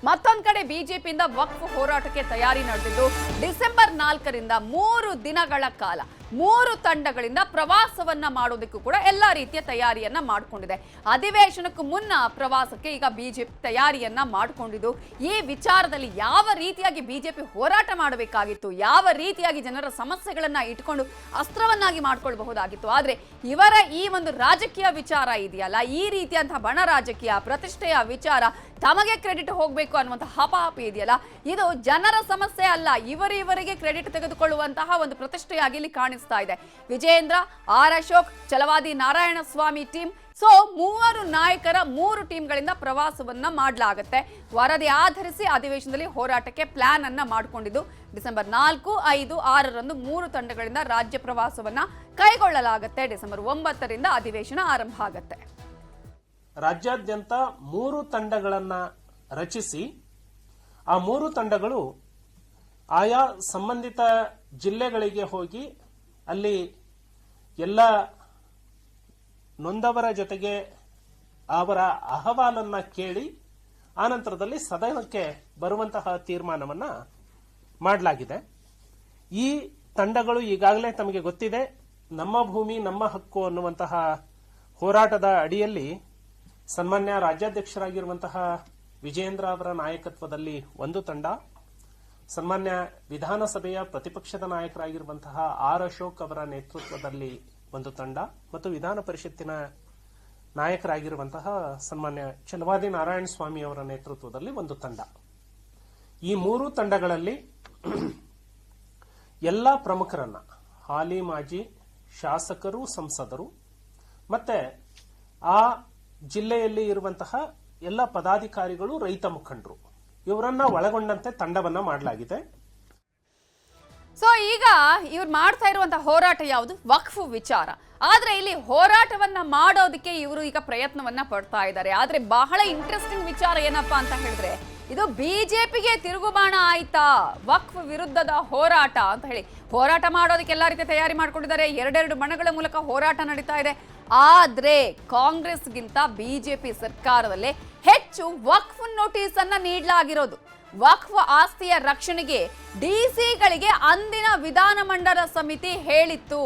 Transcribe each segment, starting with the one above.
ಮತ್ತೊಂದು ಕಡೆ ಬಿಜೆಪಿಯಿಂದ ವಕ್ಫ್ ಹೋರಾಟಕ್ಕೆ ತಯಾರಿ ನಡೆದಿದ್ದು ಡಿಸೆಂಬರ್ 4ರಿಂದ 3 ದಿನಗಳ ಕಾಲ 3 ತಂಡಗಳಿಂದ ಪ್ರವಾಸವನ್ನ ಮಾಡೋದಕ್ಕೂ ಕೂಡ ಎಲ್ಲಾ ರೀತಿಯ ತಯಾರಿಯನ್ನ ಮಾಡಿಕೊಂಡಿದೆ. ಅಧಿವೇಶನಕ್ಕೂ ಮುನ್ನ ಪ್ರವಾಸಕ್ಕೆ ಈಗ ಬಿಜೆಪಿ ತಯಾರಿಯನ್ನ ಮಾಡಿಕೊಂಡಿದ್ದು ಈ ವಿಚಾರದಲ್ಲಿ ಯಾವ ರೀತಿಯಾಗಿ ಬಿಜೆಪಿ ಹೋರಾಟ ಮಾಡಬೇಕಾಗಿತ್ತು, ಯಾವ ರೀತಿಯಾಗಿ ಜನರ ಸಮಸ್ಯೆಗಳನ್ನ ಇಟ್ಕೊಂಡು ಅಸ್ತ್ರವನ್ನಾಗಿ ಮಾಡ್ಕೊಳ್ಬಹುದಾಗಿತ್ತು. ಆದ್ರೆ ಇವರ ಈ ಒಂದು ರಾಜಕೀಯ ವಿಚಾರ ಇದೆಯಲ್ಲ, ಈ ರೀತಿಯಂತಹ ಬಣ ರಾಜಕೀಯ ಪ್ರತಿಷ್ಠೆಯ ವಿಚಾರ ತಮಗೆ ಕ್ರೆಡಿಟ್ ಹೋಗಬೇಕು ಅನ್ನುವಂತಹ ಹಪಾಹಪಿ ಇದೆಯಲ್ಲ, ಇದು ಜನರ ಸಮಸ್ಯೆ ಅಲ್ಲ, ಇವರಿಗೆ ಕ್ರೆಡಿಟ್ ತೆಗೆದುಕೊಳ್ಳುವಂತಹ ಒಂದು ಪ್ರತಿಷ್ಠೆಯಾಗಿ ಇಲ್ಲಿ ಕಾಣಿಸ್ತಾ ಇದೆ. ವಿಜಯೇಂದ್ರ, ಆರ್ ಅಶೋಕ್, ಛಲವಾದಿ ನಾರಾಯಣ ಸ್ವಾಮಿ ಟೀಮ್, ಸೊ 3 ನಾಯಕರ 3 ಟೀಮ್ಗಳಿಂದ ಪ್ರವಾಸವನ್ನ ಮಾಡಲಾಗುತ್ತೆ. ವರದಿ ಆಧರಿಸಿ ಅಧಿವೇಶನದಲ್ಲಿ ಹೋರಾಟಕ್ಕೆ ಪ್ಲಾನ್ ಅನ್ನ ಮಾಡಿಕೊಂಡಿದ್ದು ಡಿಸೆಂಬರ್ 4, 5, 6ರಂದು 3 ತಂಡಗಳಿಂದ ರಾಜ್ಯ ಪ್ರವಾಸವನ್ನ ಕೈಗೊಳ್ಳಲಾಗುತ್ತೆ. ಡಿಸೆಂಬರ್ 9ರಿಂದ ಅಧಿವೇಶನ ಆರಂಭ ಆಗುತ್ತೆ. ರಾಜ್ಯಾದ್ಯಂತ 3 ತಂಡಗಳನ್ನ ರಚಿಸಿ ಆ 3 ತಂಡಗಳು ಆಯಾ ಸಂಬಂಧಿತ ಜಿಲ್ಲೆಗಳಿಗೆ ಹೋಗಿ ಅಲ್ಲಿ ಎಲ್ಲ ನೊಂದವರ ಜೊತೆಗೆ ಅವರ ಅಹವಾಲನ್ನ ಕೇಳಿ ಆನಂತರದಲ್ಲಿ ಸದನಕ್ಕೆ ಬರುವಂತಹ ತೀರ್ಮಾನವನ್ನ ಮಾಡಲಾಗಿದೆ. ಈ ತಂಡಗಳು ಈಗಾಗಲೇ ತಮಗೆ ಗೊತ್ತಿದೆ, ನಮ್ಮ ಭೂಮಿ ನಮ್ಮ ಹಕ್ಕು ಅನ್ನುವಂತಹ ಹೋರಾಟದ ಅಡಿಯಲ್ಲಿ ಸನ್ಮಾನ್ಯ ರಾಜ್ಯಾಧ್ಯಕ್ಷರಾಗಿರುವಂತಹ ವಿಜಯೇಂದ್ರ ಅವರ ನಾಯಕತ್ವದಲ್ಲಿ ಒಂದು ತಂಡ, ಸನ್ಮಾನ್ಯ ವಿಧಾನಸಭೆಯ ಪ್ರತಿಪಕ್ಷದ ನಾಯಕರಾಗಿರುವಂತಹ ಆರ್ ಅಶೋಕ್ ಅವರ ನೇತೃತ್ವದಲ್ಲಿ ಒಂದು ತಂಡ ಮತ್ತು ವಿಧಾನ ಪರಿಷತ್ತಿನ ನಾಯಕರಾಗಿರುವಂತಹ ಸನ್ಮಾನ್ಯ ಛಲವಾದಿ ನಾರಾಯಣ ಸ್ವಾಮಿ ಅವರ ನೇತೃತ್ವದಲ್ಲಿ ಒಂದು ತಂಡ. ಈ 3 ತಂಡಗಳಲ್ಲಿ ಎಲ್ಲ ಪ್ರಮುಖರನ್ನ, ಹಾಲಿ ಮಾಜಿ ಶಾಸಕರು, ಸಂಸದರು ಮತ್ತೆ ಆ ಜಿಲ್ಲೆಯಲ್ಲಿ ಇರುವಂತಹ ಎಲ್ಲ ಪದಾಧಿಕಾರಿಗಳು, ರೈತ ಮುಖಂಡರು, ಇವರನ್ನ ಒಳಗೊಂಡಂತೆ ತಂಡವನ್ನ ಮಾಡಲಾಗಿದೆ. ಸೊ ಈಗ ಇವ್ರು ಮಾಡ್ತಾ ಇರುವಂತಹ ಹೋರಾಟ ಯಾವುದು? ವಕ್ಫ್ ವಿಚಾರ. ಆದ್ರೆ ಇಲ್ಲಿ ಹೋರಾಟವನ್ನ ಮಾಡೋದಕ್ಕೆ ಇವರು ಈಗ ಪ್ರಯತ್ನವನ್ನ ಪಡ್ತಾ ಇದ್ದಾರೆ. ಆದ್ರೆ ಬಹಳ ಇಂಟ್ರೆಸ್ಟಿಂಗ್ ವಿಚಾರ ಏನಪ್ಪಾ ಅಂತ ಹೇಳಿದ್ರೆ, ಇದು ಬಿಜೆಪಿಗೆ ತಿರುಗುಬಾಣ ಆಯ್ತಾ, ವಕ್ಫ್ ವಿರುದ್ಧದ ಹೋರಾಟ ಅಂತ ಹೇಳಿ. ಹೋರಾಟ ಮಾಡೋದಕ್ಕೆ ಎಲ್ಲಾ ರೀತಿಯ ತಯಾರಿ ಮಾಡ್ಕೊಂಡಿದ್ದಾರೆ. 2 ಬಣಗಳ ಮೂಲಕ ಹೋರಾಟ ನಡೀತಾ ಇದೆ. ಆದ್ರೆ ಕಾಂಗ್ರೆಸ್ಗಿಂತ ಬಿಜೆಪಿ ಸರ್ಕಾರದಲ್ಲೇ ಹೆಚ್ಚು ವಕ್ಫ್ ನೋಟಿಸ್ ಅನ್ನ ನೀಡಲಾಗಿರೋದು. ವಕ್ಫ್ ಆಸ್ತಿಯ ರಕ್ಷಣೆಗೆ ಡಿಸಿಗಳಿಗೆ ಅಂದಿನ ವಿಧಾನಮಂಡಲ ಸಮಿತಿ ಹೇಳಿತ್ತು,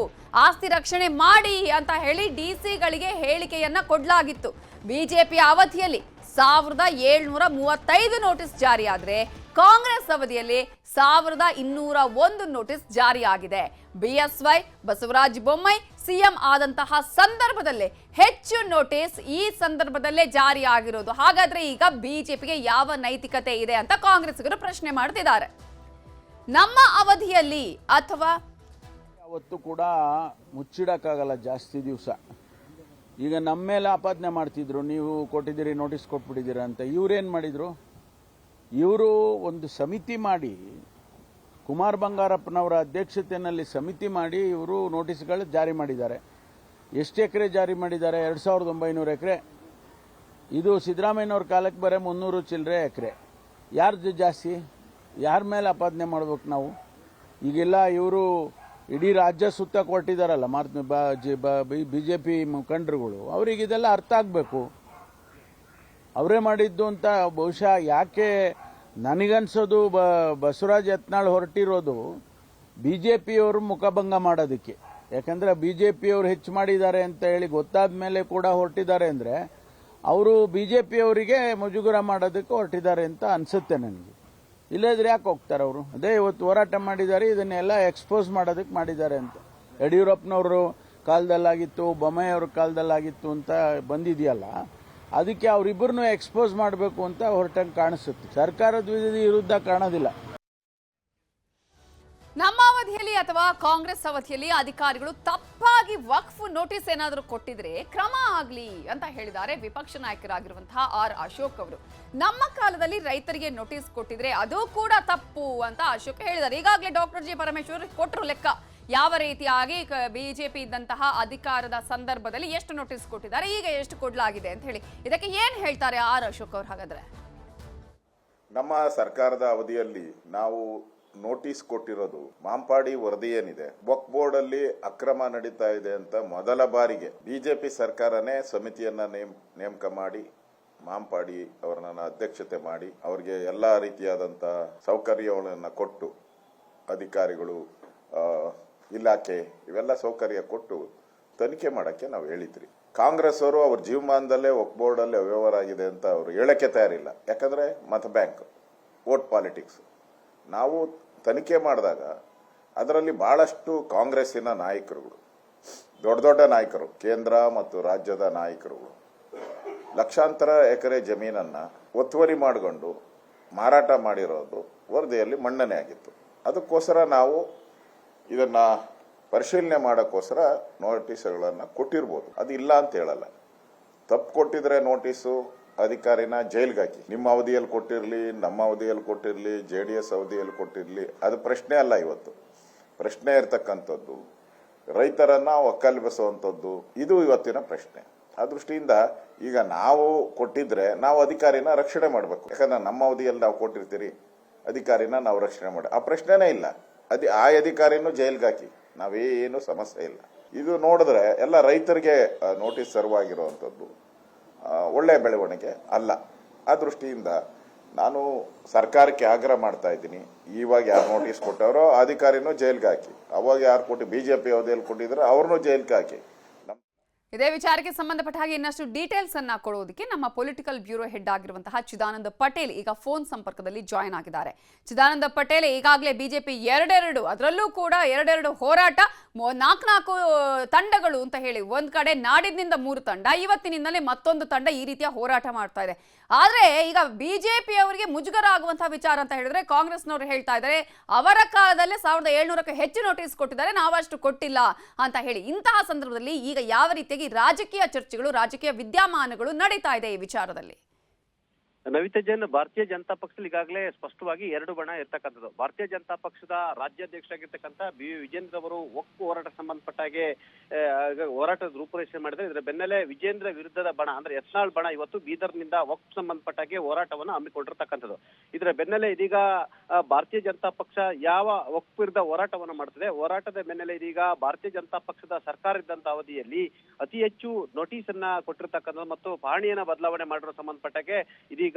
ಆಸ್ತಿ ರಕ್ಷಣೆ ಮಾಡಿ ಅಂತ ಹೇಳಿ ಡಿಸಿಗಳಿಗೆ ಹೇಳಿಕೆಯನ್ನ ಕೊಡಲಾಗಿತ್ತು. ಬಿಜೆಪಿ ಅವಧಿಯಲ್ಲಿ 1735 ನೋಟಿಸ್ ಜಾರಿಯಾದ್ರೆ ಕಾಂಗ್ರೆಸ್ ಅವಧಿಯಲ್ಲಿ 1201 ನೋಟಿಸ್ ಜಾರಿಯಾಗಿದೆ. ಬಿಎಸ್ವೈ ಬಸವರಾಜ ಬೊಮ್ಮಾಯಿ ಸಿಎಂ ಆದಂತಹ ಸಂದರ್ಭದಲ್ಲೇ ಹೆಚ್ಚು ನೋಟಿಸ್ ಈ ಸಂದರ್ಭದಲ್ಲೇ ಜಾರಿಯಾಗಿರೋದು. ಹಾಗಾದ್ರೆ ಈಗ ಬಿಜೆಪಿಗೆ ಯಾವ ನೈತಿಕತೆ ಇದೆ ಅಂತ ಕಾಂಗ್ರೆಸ್ಸಿಗರು ಪ್ರಶ್ನೆ ಮಾಡ್ತಿದ್ದಾರೆ. ನಮ್ಮ ಅವಧಿಯಲ್ಲಿ ಅಥವಾ ಅವತ್ತು ಕೂಡ ಮುಚ್ಚಿಡಕ್ಕಾಗಲ್ಲ ಜಾಸ್ತಿ ದಿವಸ. ಈಗ ನಮ್ಮ ಮೇಲೆ ಆಪಾದನೆ ಮಾಡ್ತಿದ್ರು, ನೀವು ಕೊಟ್ಟಿದ್ದೀರಿ, ನೋಟಿಸ್ ಕೊಟ್ಬಿಟ್ಟಿದ್ದೀರಾ ಅಂತ. ಇವ್ರೇನು ಮಾಡಿದ್ರು? ಇವರು ಒಂದು ಸಮಿತಿ ಮಾಡಿ, ಕುಮಾರ್ ಬಂಗಾರಪ್ಪನವರ ಅಧ್ಯಕ್ಷತೆಯಲ್ಲಿ ಸಮಿತಿ ಮಾಡಿ ಇವರು ನೋಟಿಸ್ಗಳು ಜಾರಿ ಮಾಡಿದ್ದಾರೆ. ಎಷ್ಟು ಎಕರೆ ಜಾರಿ ಮಾಡಿದ್ದಾರೆ? 2900 ಎಕರೆ. ಇದು ಸಿದ್ದರಾಮಯ್ಯನವ್ರ ಕಾಲಕ್ಕೆ ಬರೀ 300 ಚಿಲ್ಲರೆ ಎಕರೆ. ಯಾರ್ದು ಜಾಸ್ತಿ? ಯಾರ ಮೇಲೆ ಆಪಾದನೆ ಮಾಡ್ಬೇಕು ನಾವು? ಈಗೆಲ್ಲ ಇವರು ಇಡೀ ರಾಜ್ಯ ಸುತ್ತ ಕೊಟ್ಟಿದ್ದಾರಲ್ಲ ಬಿಜೆಪಿ ಮುಖಂಡರುಗಳು, ಅವರಿಗೆ ಇದೆಲ್ಲ ಅರ್ಥ ಆಗಬೇಕು. ಅವರೇ ಮಾಡಿದ್ದು ಅಂತ. ಬಹುಶಃ ಯಾಕೆ ನನಗನ್ಸೋದು ಬಸವರಾಜ್ ಯತ್ನಾಳ್ ಹೊರಟಿರೋದು ಬಿಜೆಪಿಯವರು ಮುಖಭಂಗ ಮಾಡೋದಕ್ಕೆ. ಯಾಕಂದ್ರೆ ಬಿಜೆಪಿಯವರು ಹೆಚ್ಚು ಮಾಡಿದ್ದಾರೆ ಅಂತ ಹೇಳಿ ಗೊತ್ತಾದ ಮೇಲೆ ಕೂಡ ಹೊರಟಿದ್ದಾರೆ ಅಂದ್ರೆ ಅವರು ಬಿಜೆಪಿಯವರಿಗೆ ಮುಜುಗರ ಮಾಡೋದಕ್ಕೆ ಹೊರಟಿದ್ದಾರೆ ಅಂತ ಅನ್ಸುತ್ತೆ ನನಗೆ. ಇಲ್ಲದ್ರೆ ಯಾಕೆ ಹೋಗ್ತಾರೆ ಅವರು? ಅದೇ ಇವತ್ತು ಹೋರಾಟ ಮಾಡಿದ್ದಾರೆ, ಇದನ್ನೆಲ್ಲ ಎಕ್ಸ್ಪೋಸ್ ಮಾಡೋದಕ್ಕೆ ಮಾಡಿದ್ದಾರೆ ಅಂತ. ಯಡಿಯೂರಪ್ಪನವರು ಕಾಲದಲ್ಲಾಗಿತ್ತು, ಬೊಮ್ಮಾಯಿ ಅವ್ರ ಕಾಲದಲ್ಲಾಗಿತ್ತು ಅಂತ ಬಂದಿದೆಯಲ್ಲ, ಅದಕ್ಕೆ ಅವರಿಬ್ಬರನ್ನು ಎಕ್ಸ್ಪೋಸ್ ಮಾಡಬೇಕು ಅಂತ ಹೊರಟಂಗೆ ಕಾಣಿಸುತ್ತೆ. ಸರ್ಕಾರದ ವಿರುದ್ಧ ಕಾಣೋದಿಲ್ಲ. ನಮ್ಮ ಅವಧಿಯಲ್ಲಿ ಅಥವಾ ಕಾಂಗ್ರೆಸ್ ಅವಧಿಯಲ್ಲಿ ಅಧಿಕಾರಿಗಳು ತಪ್ಪಾಗಿ ವಕ್ಫ್ ನೋಟಿಸ್ ಏನಾದರೂ ಕೊಟ್ಟಿದ್ರೆ ಕ್ರಮ ಆಗಲಿ ಅಂತ ಹೇಳಿದ್ದಾರೆ ವಿಪಕ್ಷ ನಾಯಕರಾಗಿರುವಂತಹ ಆರ್ ಅಶೋಕ್ ಅವರು. ನಮ್ಮ ಕಾಲದಲ್ಲಿ ರೈತರಿಗೆ ನೋಟಿಸ್ ಕೊಟ್ಟಿದ್ರೆ ಅದು ಕೂಡ ತಪ್ಪು ಅಂತ ಅಶೋಕ್ ಹೇಳಿದ್ದಾರೆ. ಈಗಾಗಲೇ ಡಾಕ್ಟರ್ ಜಿ ಪರಮೇಶ್ವರ್ ಕೊಟ್ಟರು ಲೆಕ್ಕ, ಯಾವ ರೀತಿಯಾಗಿ ಬಿಜೆಪಿ ಇದ್ದಂತಹ ಅಧಿಕಾರದ ಸಂದರ್ಭದಲ್ಲಿ ಎಷ್ಟು ನೋಟಿಸ್ ಕೊಟ್ಟಿದ್ದಾರೆ, ಈಗ ಎಷ್ಟು ಕೊಡಲಾಗಿದೆ ಅಂತ ಹೇಳಿ. ಇದಕ್ಕೆ ಏನ್ ಹೇಳ್ತಾರೆ ಆರ್ ಅಶೋಕ್ ಅವರು? ಹಾಗಾದ್ರೆ ನಮ್ಮ ಸರ್ಕಾರದ ಅವಧಿಯಲ್ಲಿ ನಾವು ನೋಟಿಸ್ ಕೊಟ್ಟಿರೋದು ಮಾಂಪಾಡಿ ವರದಿ ಏನಿದೆ, ವಕ್ಫ್ ಬೋರ್ಡ್ ಅಲ್ಲಿ ಅಕ್ರಮ ನಡೀತಾ ಇದೆ ಅಂತ ಮೊದಲ ಬಾರಿಗೆ ಬಿಜೆಪಿ ಸರ್ಕಾರನೇ ಸಮಿತಿಯನ್ನ ನೇಮಕ ಮಾಡಿ ಮಾಂಪಾಡಿ ಅವರನ್ನ ಅಧ್ಯಕ್ಷತೆ ಮಾಡಿ ಅವರಿಗೆ ಎಲ್ಲ ರೀತಿಯಾದಂಥ ಸೌಕರ್ಯಗಳನ್ನು ಕೊಟ್ಟು ಅಧಿಕಾರಿಗಳು ಇಲಾಖೆ ಇವೆಲ್ಲ ಸೌಕರ್ಯ ಕೊಟ್ಟು ತನಿಖೆ ಮಾಡೋಕ್ಕೆ ನಾವು ಹೇಳಿದ್ರಿ. ಕಾಂಗ್ರೆಸ್ ಅವರು ಅವ್ರ ಜೀವಮಾನದಲ್ಲೇ ವಕ್ಫ್ ಬೋರ್ಡಲ್ಲಿ ಅವ್ಯವಹಾರ ಆಗಿದೆ ಅಂತ ಅವರು ಹೇಳಕ್ಕೆ ತಯಾರಿಲ್ಲ. ಯಾಕಂದರೆ ಮತ ಬ್ಯಾಂಕ್, ವೋಟ್ ಪಾಲಿಟಿಕ್ಸ್. ನಾವು ತನಿಖೆ ಮಾಡಿದಾಗ ಅದರಲ್ಲಿ ಬಹಳಷ್ಟು ಕಾಂಗ್ರೆಸ್ಸಿನ ನಾಯಕರುಗಳು, ದೊಡ್ಡ ದೊಡ್ಡ ನಾಯಕರು, ಕೇಂದ್ರ ಮತ್ತು ರಾಜ್ಯದ ನಾಯಕರುಗಳು ಲಕ್ಷಾಂತರ ಎಕರೆ ಜಮೀನನ್ನು ಒತ್ತುವರಿ ಮಾಡಿಕೊಂಡು ಮಾರಾಟ ಮಾಡಿರೋದು ವರದಿಯಲ್ಲಿ ಮನ್ನಣೆ ಆಗಿತ್ತು. ಅದಕ್ಕೋಸ್ಕರ ನಾವು ಇದನ್ನು ಪರಿಶೀಲನೆ ಮಾಡೋಕ್ಕೋಸ್ಕರ ನೋಟಿಸ್ಗಳನ್ನು ಕೊಟ್ಟಿರ್ಬೋದು. ಅದು ಇಲ್ಲ ಅಂತ ಹೇಳಲ್ಲ. ತಪ್ಪು ಕೊಟ್ಟಿದ್ರೆ ನೋಟಿಸು ಅಧಿಕಾರಿನ ಜೈಲ್ಗೆ ಹಾಕಿ. ನಿಮ್ಮ ಅವಧಿಯಲ್ಲಿ ಕೊಟ್ಟಿರಲಿ, ನಮ್ಮ ಅವಧಿಯಲ್ಲಿ ಕೊಟ್ಟಿರಲಿ, JDS ಅವಧಿಯಲ್ಲಿ ಕೊಟ್ಟಿರಲಿ, ಅದು ಪ್ರಶ್ನೆ ಅಲ್ಲ. ಇವತ್ತು ಪ್ರಶ್ನೆ ಇರ್ತಕ್ಕಂಥದ್ದು ರೈತರನ್ನ ಒಕ್ಕಲೆಬ್ಬಿಸುವಂಥದ್ದು, ಇದು ಇವತ್ತಿನ ಪ್ರಶ್ನೆ. ಆ ದೃಷ್ಟಿಯಿಂದ ಈಗ ನಾವು ಕೊಟ್ಟಿದ್ರೆ ನಾವು ಅಧಿಕಾರಿನ ರಕ್ಷಣೆ ಮಾಡಬೇಕು. ಯಾಕಂದ್ರೆ ನಮ್ಮ ಅವಧಿಯಲ್ಲಿ ನಾವು ಕೊಟ್ಟಿರ್ತೀರಿ, ಅಧಿಕಾರಿನ ನಾವು ರಕ್ಷಣೆ ಮಾಡಿ, ಆ ಪ್ರಶ್ನೆನೇ ಇಲ್ಲ. ಆ ಅಧಿಕಾರಿನೂ ಜೈಲ್ಗೆ ಹಾಕಿ, ನಾವೇನು ಸಮಸ್ಯೆ ಇಲ್ಲ. ಇದು ನೋಡಿದ್ರೆ ಎಲ್ಲ ರೈತರಿಗೆ ನೋಟಿಸ್ ಸರ್ವ್ ಆಗಿರುವಂಥದ್ದು ಒಳ್ಳೆಯ ಬೆಳವಣಿಗೆ ಅಲ್ಲ. ಆ ದೃಷ್ಟಿಯಿಂದ ನಾನು ಸರ್ಕಾರಕ್ಕೆ ಆಗ್ರಹ ಮಾಡ್ತಾ ಇದ್ದೀನಿ, ಇವಾಗ ಯಾರು ನೋಟಿಸ್ ಕೊಟ್ಟವರೋ ಅಧಿಕಾರಿನೂ ಜೈಲ್ಗೆ ಹಾಕಿ, ಅವಾಗ ಯಾರು ಕೊಟ್ಟು BJP ಅವಧಿಯಲ್ಲಿ ಕೊಟ್ಟಿದ್ರೆ ಅವ್ರನ್ನೂ ಜೈಲ್ಗೆ ಹಾಕಿ. ಇದೇ ವಿಚಾರಕ್ಕೆ ಸಂಬಂಧಪಟ್ಟ ಹಾಗೆ ಇನ್ನಷ್ಟು ಡೀಟೇಲ್ಸ್ ಅನ್ನ ಕೊಡೋದಕ್ಕೆ ನಮ್ಮ ಪೊಲಿಟಿಕಲ್ ಬ್ಯೂರೋ ಹೆಡ್ ಆಗಿರುವಂತಹ ಚಿದಾನಂದ ಪಟೇಲ್ ಈಗ ಫೋನ್ ಸಂಪರ್ಕದಲ್ಲಿ ಜಾಯಿನ್ ಆಗಿದ್ದಾರೆ. ಚಿದಾನಂದ ಪಟೇಲ್, ಈಗಾಗಲೇ ಬಿಜೆಪಿ ಅದರಲ್ಲೂ ಕೂಡ ಎರಡೆರಡು ಹೋರಾಟ, 4 ತಂಡಗಳು ಅಂತ ಹೇಳಿ, ಒಂದ್ ಕಡೆ ನಾಡಿನಿಂದ 3 ತಂಡ, ಇವತ್ತಿನಿಂದಲೇ ಮತ್ತೊಂದು ತಂಡ ಈ ರೀತಿಯ ಹೋರಾಟ ಮಾಡ್ತಾ ಇದೆ. ಆದ್ರೆ ಈಗ ಬಿಜೆಪಿ ಅವರಿಗೆ ಮುಜುಗರ ಆಗುವಂತಹ ವಿಚಾರ ಅಂತ ಹೇಳಿದ್ರೆ, ಕಾಂಗ್ರೆಸ್ನವರು ಹೇಳ್ತಾ ಇದ್ದಾರೆ ಅವರ ಕಾಲದಲ್ಲೇ 1700ಕ್ಕೂ ಹೆಚ್ಚು ನೋಟಿಸ್ ಕೊಟ್ಟಿದ್ದಾರೆ, ನಾವಷ್ಟು ಕೊಟ್ಟಿಲ್ಲ ಅಂತ ಹೇಳಿ. ಇಂತಹ ಸಂದರ್ಭದಲ್ಲಿ ಈಗ ಯಾವ ರೀತಿಯಾಗಿ ರಾಜಕೀಯ ಚರ್ಚೆಗಳು, ರಾಜಕೀಯ ವಿದ್ಯಮಾನಗಳು ನಡೀತಾ ಇದೆ ಈ ವಿಚಾರದಲ್ಲಿ? ನವಿತಾ ಜೈನ್, ಭಾರತೀಯ ಜನತಾ ಪಕ್ಷದಲ್ಲಿ ಈಗಾಗಲೇ ಸ್ಪಷ್ಟವಾಗಿ 2 ಬಣ ಇರ್ತಕ್ಕಂಥದ್ದು. ಭಾರತೀಯ ಜನತಾ ಪಕ್ಷದ ರಾಜ್ಯಾಧ್ಯಕ್ಷರಾಗಿರ್ತಕ್ಕಂಥ BV ವಿಜೇಂದ್ರ ಅವರು ವಕ್ಫ್ ಹೋರಾಟ ಸಂಬಂಧಪಟ್ಟ ಹಾಗೆ ಹೋರಾಟದ ರೂಪುರೇಷೆ ಮಾಡಿದ್ರೆ, ಇದರ ಬೆನ್ನಲ್ಲೇ ವಿಜೇಂದ್ರ ವಿರುದ್ಧದ ಬಣ ಅಂದ್ರೆ ಯತ್ನಾಳ್ ಬಣ ಇವತ್ತು ಬೀದರ್ನಿಂದ ವಕ್ಫ್ ಸಂಬಂಧಪಟ್ಟ ಹಾಗೆ ಹೋರಾಟವನ್ನು ಹಮ್ಮಿಕೊಂಡಿರ್ತಕ್ಕಂಥದ್ದು. ಇದರ ಬೆನ್ನಲ್ಲೇ ಇದೀಗ ಭಾರತೀಯ ಜನತಾ ಪಕ್ಷ ಯಾವ ವಕ್ಫ್ ವಿರುದ್ಧ ಹೋರಾಟವನ್ನು ಮಾಡ್ತದೆ, ಹೋರಾಟದ ಬೆನ್ನಲ್ಲೇ ಇದೀಗ ಭಾರತೀಯ ಜನತಾ ಪಕ್ಷದ ಸರ್ಕಾರ ಇದ್ದಂತ ಅವಧಿಯಲ್ಲಿ ಅತಿ ಹೆಚ್ಚು ನೋಟಿಸ್ ಅನ್ನ ಕೊಟ್ಟಿರ್ತಕ್ಕಂಥದ್ದು ಮತ್ತು ಪಹಣಿಯನ್ನ ಬದಲಾವಣೆ ಮಾಡಿರೋ ಸಂಬಂಧಪಟ್ಟಾಗೆ ಇದೀಗ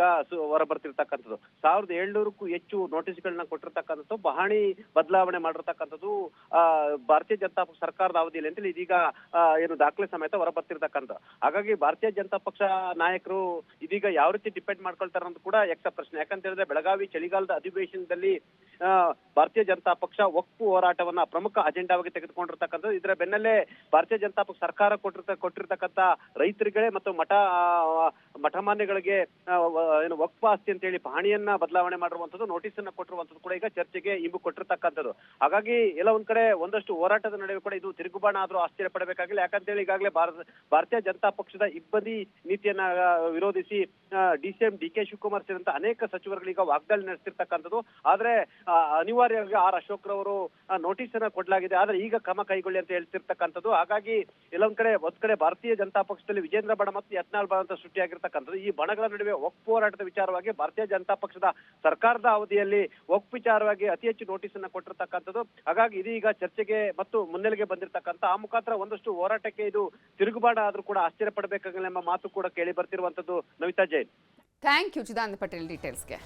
ಹೊರಬರ್ತಿರ್ತಕ್ಕಂಥದ್ದು. 1700ಕ್ಕೂ ಹೆಚ್ಚು ನೋಟಿಸ್ಗಳನ್ನ ಕೊಟ್ಟಿರ್ತಕ್ಕಂಥದ್ದು, ಪಹಣಿ ಬದಲಾವಣೆ ಮಾಡಿರ್ತಕ್ಕಂಥದ್ದು ಭಾರತೀಯ ಜನತಾ ಪಕ್ಷ ಸರ್ಕಾರದ ಅವಧಿಯಲ್ಲಿ ಅಂತೇಳಿ ಇದೀಗ ಏನು ದಾಖಲೆ ಸಮೇತ ಹೊರಬರ್ತಿರ್ತಕ್ಕಂಥ. ಹಾಗಾಗಿ ಭಾರತೀಯ ಜನತಾ ಪಕ್ಷ ನಾಯಕರು ಇದೀಗ ಯಾವ ರೀತಿ ಡಿಪೆಂಡ್ ಮಾಡ್ಕೊಳ್ತಾರೆ ಅಂತ ಕೂಡ ಯಕ್ಷ ಪ್ರಶ್ನೆ. ಯಾಕಂತ ಹೇಳಿದ್ರೆ ಬೆಳಗಾವಿ ಚಳಿಗಾಲದ ಅಧಿವೇಶನದಲ್ಲಿ ಭಾರತೀಯ ಜನತಾ ಪಕ್ಷ ವಕ್ಫ್ ಹೋರಾಟವನ್ನ ಪ್ರಮುಖ ಅಜೆಂಡಾವಾಗಿ ತೆಗೆದುಕೊಂಡಿರ್ತಕ್ಕಂಥದ್ದು. ಇದರ ಬೆನ್ನಲ್ಲೇ ಭಾರತೀಯ ಜನತಾ ಪಕ್ಷ ಸರ್ಕಾರ ಕೊಟ್ಟಿರ್ತಕ್ಕಂಥ ರೈತರುಗಳೇ ಮತ್ತು ಮಠಮಾನ್ಯಗಳಿಗೆ ಏನು ವಕ್ಫ್ ಆಸ್ತಿ ಅಂತ ಹೇಳಿ ಪಹಣಿಯನ್ನ ಬದಲಾವಣೆ ಮಾಡಿರುವಂತದ್ದು, ನೋಟಿಸ್ ಅನ್ನ ಕೊಟ್ಟಿರುವಂತದ್ದು ಕೂಡ ಈಗ ಚರ್ಚೆಗೆ ಇಂಬು ಕೊಟ್ಟಿರ್ತಕ್ಕಂಥದ್ದು. ಹಾಗಾಗಿ ಎಲ್ಲ ಒಂದ್ ಕಡೆ ಒಂದಷ್ಟು ಹೋರಾಟದ ನಡುವೆ ಕೂಡ ಇದು ತಿರುಗುಬಾಣ ಆದ್ರೂ ಆಶ್ಚರ್ಯ ಪಡಬೇಕಾಗಿಲ್ಲ. ಯಾಕಂತೇಳಿ ಈಗಾಗಲೇ ಭಾರತೀಯ ಜನತಾ ಪಕ್ಷದ ಇಬ್ಬದಿ ನೀತಿಯನ್ನ ವಿರೋಧಿಸಿ DCM DK ಶಿವಕುಮಾರ್ ಸೇರಿದಂತ ಅನೇಕ ಸಚಿವರುಗಳೀಗ ವಾಗ್ದಾಳಿ ನಡೆಸ್ತಿರ್ತಕ್ಕಂಥದ್ದು. ಆದ್ರೆ ಅನಿವಾರ್ಯವಾಗಿ ಅಶೋಕ್ ರವರು ನೋಟಿಸ್ ಅನ್ನ ಕೊಡಲಾಗಿದೆ, ಆದ್ರೆ ಈಗ ಕ್ರಮ ಕೈಗೊಳ್ಳಿ ಅಂತ ಹೇಳ್ತಿರ್ತಕ್ಕಂಥದ್ದು. ಹಾಗಾಗಿ ಒಂದ್ ಕಡೆ ಭಾರತೀಯ ಜನತಾ ಪಕ್ಷದಲ್ಲಿ ವಿಜೇಂದ್ರ ಬಣ ಮತ್ತು ಯತ್ನಾಳ್ ಬಣ ಅಂತ ಸೃಷ್ಟಿಯಾಗಿರ್ತಕ್ಕಂಥದ್ದು. ಈ ಬಣಗಳ ನಡುವೆ ವಕ್ಫ್ ಹೋರಾಟದ ವಿಚಾರವಾಗಿ ಭಾರತೀಯ ಜನತಾ ಪಕ್ಷದ ಸರ್ಕಾರದ ಅವಧಿಯಲ್ಲಿ ವಕ್ಫ್ ವಿಚಾರವಾಗಿ ಅತಿ ಹೆಚ್ಚು ನೋಟಿಸ್ ಅನ್ನ ಕೊಟ್ಟಿರ್ತಕ್ಕಂಥದ್ದು. ಹಾಗಾಗಿ ಇದೀಗ ಚರ್ಚೆಗೆ ಮತ್ತು ಮುನ್ನೆಲೆಗೆ ಬಂದಿರತಕ್ಕಂಥ ಆ ಮುಖಾಂತರ ಒಂದಷ್ಟು ಹೋರಾಟಕ್ಕೆ ಇದು ತಿರುಗುಬಾಣ ಆದ್ರೂ ಕೂಡ ಆಶ್ಚರ್ಯ ಪಡಬೇಕಾಗಿಲ್ಲ ಎಂಬ ಮಾತು ಕೂಡ ಕೇಳಿ ಬರ್ತಿರುವಂತದ್ದು. ನವಿತಾ ಜೈನ್. Thank you Chidananda Patel ಡೀಟೇಲ್ಸ್ಗೆ.